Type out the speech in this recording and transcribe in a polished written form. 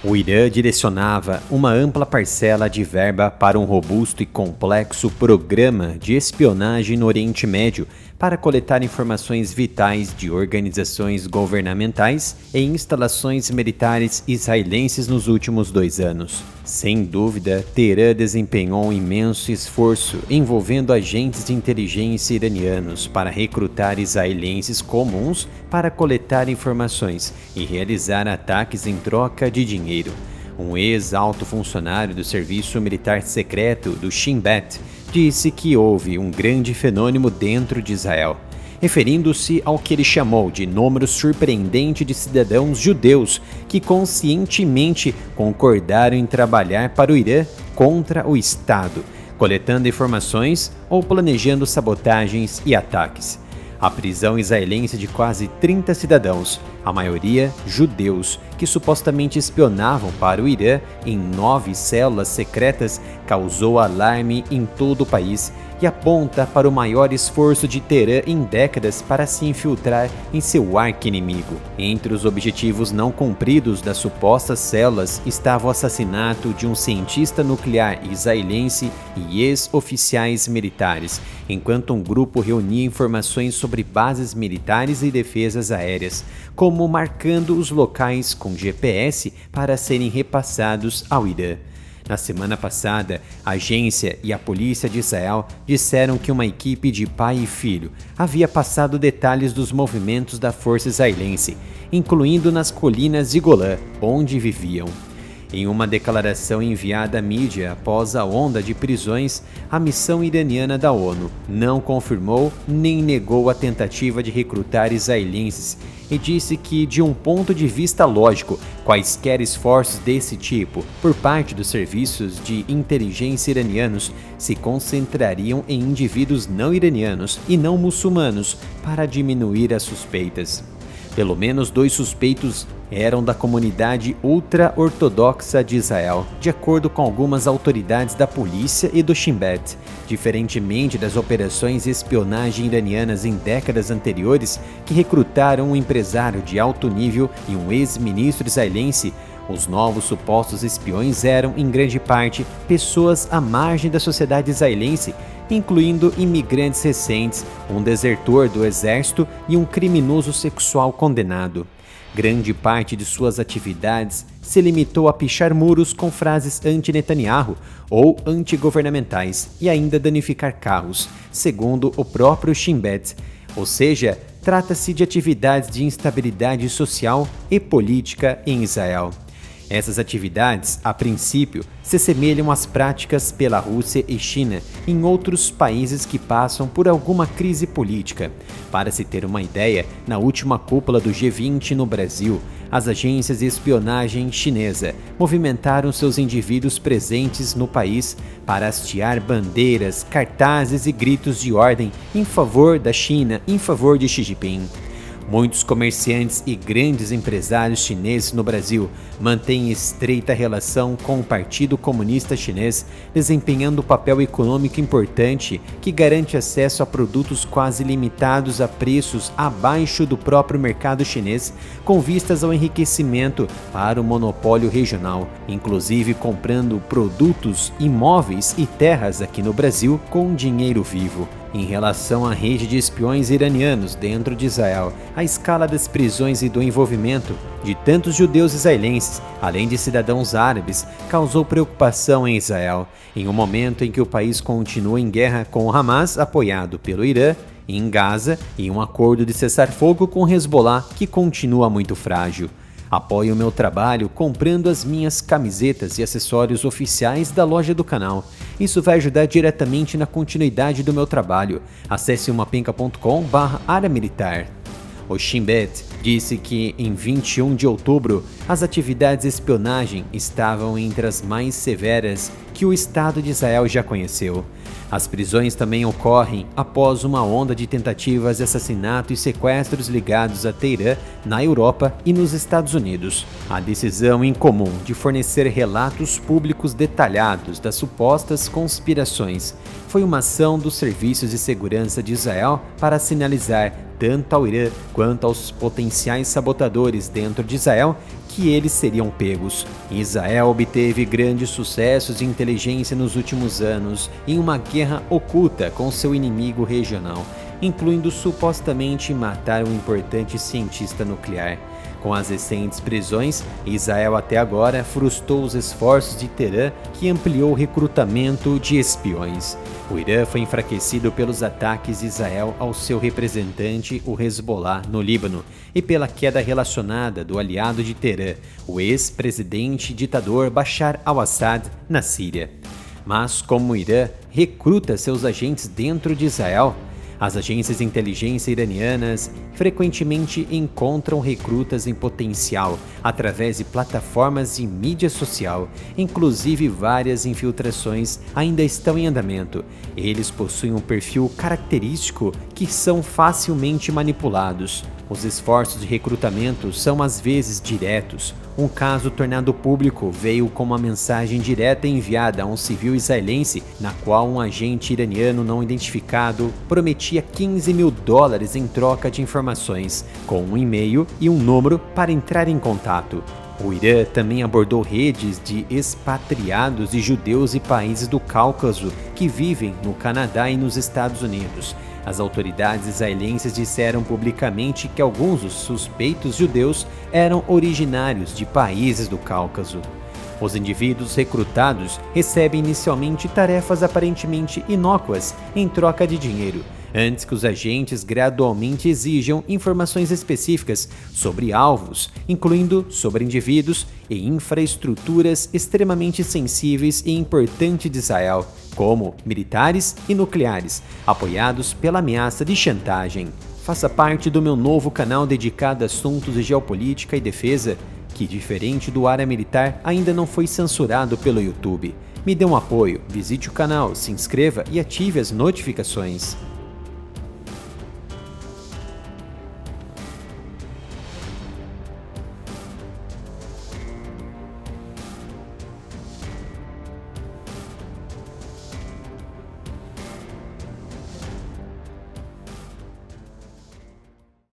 O Irã direcionava uma ampla parcela de verba para um robusto e complexo programa de espionagem no Oriente Médio para coletar informações vitais de organizações governamentais e instalações militares israelenses nos últimos 2 anos. Sem dúvida, Teherã desempenhou um imenso esforço envolvendo agentes de inteligência iranianos para recrutar israelenses comuns para coletar informações e realizar ataques em troca de dinheiro. Um ex-alto funcionário do Serviço Militar Secreto do Shin Bet disse que houve um grande fenômeno dentro de Israel, referindo-se ao que ele chamou de número surpreendente de cidadãos judeus que conscientemente concordaram em trabalhar para o Irã contra o Estado, coletando informações ou planejando sabotagens e ataques. A prisão israelense de quase 30 cidadãos, a maioria judeus, que supostamente espionavam para o Irã em 9 células secretas, causou alarme em todo o país e aponta para o maior esforço de Teherã em décadas para se infiltrar em seu arqui-inimigo. Entre os objetivos não cumpridos das supostas células estava o assassinato de um cientista nuclear israelense e ex-oficiais militares, enquanto um grupo reunia informações sobre bases militares e defesas aéreas, como marcando os locais com GPS para serem repassados ao Irã. Na semana passada, a agência e a polícia de Israel disseram que uma equipe de pai e filho havia passado detalhes dos movimentos da força israelense, incluindo nas colinas de Golã, onde viviam. Em uma declaração enviada à mídia após a onda de prisões, a missão iraniana da ONU não confirmou nem negou a tentativa de recrutar israelenses e disse que, de um ponto de vista lógico, quaisquer esforços desse tipo por parte dos serviços de inteligência iranianos se concentrariam em indivíduos não iranianos e não muçulmanos para diminuir as suspeitas. Pelo menos 2 suspeitos eram da comunidade ultra-ortodoxa de Israel, de acordo com algumas autoridades da polícia e do Shin Bet. Diferentemente das operações de espionagem iranianas em décadas anteriores, que recrutaram um empresário de alto nível e um ex-ministro israelense, os novos supostos espiões eram, em grande parte, pessoas à margem da sociedade israelense, incluindo imigrantes recentes, um desertor do exército e um criminoso sexual condenado. Grande parte de suas atividades se limitou a pichar muros com frases anti-Netanyahu ou antigovernamentais e ainda danificar carros, segundo o próprio Shin Bet. Ou seja, trata-se de atividades de instabilidade social e política em Israel. Essas atividades, a princípio, se assemelham às práticas pela Rússia e China em outros países que passam por alguma crise política. Para se ter uma ideia, na última cúpula do G20 no Brasil, as agências de espionagem chinesa movimentaram seus indivíduos presentes no país para hastear bandeiras, cartazes e gritos de ordem em favor da China, em favor de Xi Jinping. Muitos comerciantes e grandes empresários chineses no Brasil mantêm estreita relação com o Partido Comunista Chinês, desempenhando um papel econômico importante que garante acesso a produtos quase limitados a preços abaixo do próprio mercado chinês, com vistas ao enriquecimento para o monopólio regional, inclusive comprando produtos, imóveis e terras aqui no Brasil com dinheiro vivo. Em relação à rede de espiões iranianos dentro de Israel, a escala das prisões e do envolvimento de tantos judeus israelenses, além de cidadãos árabes, causou preocupação em Israel, em um momento em que o país continua em guerra com o Hamas, apoiado pelo Irã, em Gaza, e um acordo de cessar-fogo com o Hezbollah, que continua muito frágil. Apoie o meu trabalho comprando as minhas camisetas e acessórios oficiais da loja do canal. Isso vai ajudar diretamente na continuidade do meu trabalho. Acesse umapenca.com/área militar. O Shin Bet disse que, em 21 de outubro, as atividades de espionagem estavam entre as mais severas que o Estado de Israel já conheceu. As prisões também ocorrem após uma onda de tentativas de assassinato e sequestros ligados a Teherã na Europa e nos Estados Unidos. A decisão incomum de fornecer relatos públicos detalhados das supostas conspirações foi uma ação dos serviços de segurança de Israel para sinalizar tanto ao Irã quanto aos potenciais potenciais sabotadores dentro de Israel que eles seriam pegos. Israel obteve grandes sucessos de inteligência nos últimos anos em uma guerra oculta com seu inimigo regional, incluindo supostamente matar um importante cientista nuclear. Com as recentes prisões, Israel até agora frustrou os esforços de Teherã, que ampliou o recrutamento de espiões. O Irã foi enfraquecido pelos ataques de Israel ao seu representante, o Hezbollah, no Líbano, e pela queda relacionada do aliado de Teherã, o ex-presidente ditador Bashar al-Assad, na Síria. Mas como o Irã recruta seus agentes dentro de Israel, as agências de inteligência iranianas frequentemente encontram recrutas em potencial através de plataformas de mídia social, inclusive várias infiltrações ainda estão em andamento. Eles possuem um perfil característico que são facilmente manipulados. Os esforços de recrutamento são às vezes diretos. Um caso tornado público veio com uma mensagem direta enviada a um civil israelense, na qual um agente iraniano não identificado prometia $15 mil em troca de informações, com um e-mail e um número para entrar em contato. O Irã também abordou redes de expatriados de judeus e países do Cáucaso que vivem no Canadá e nos Estados Unidos. As autoridades israelenses disseram publicamente que alguns dos suspeitos judeus eram originários de países do Cáucaso. Os indivíduos recrutados recebem inicialmente tarefas aparentemente inócuas em troca de dinheiro, antes que os agentes gradualmente exijam informações específicas sobre alvos, incluindo sobre indivíduos e infraestruturas extremamente sensíveis e importantes de Israel, como militares e nucleares, apoiados pela ameaça de chantagem. Faça parte do meu novo canal dedicado a assuntos de geopolítica e defesa, que, diferente do Área Militar, ainda não foi censurado pelo YouTube. Me dê um apoio, visite o canal, se inscreva e ative as notificações.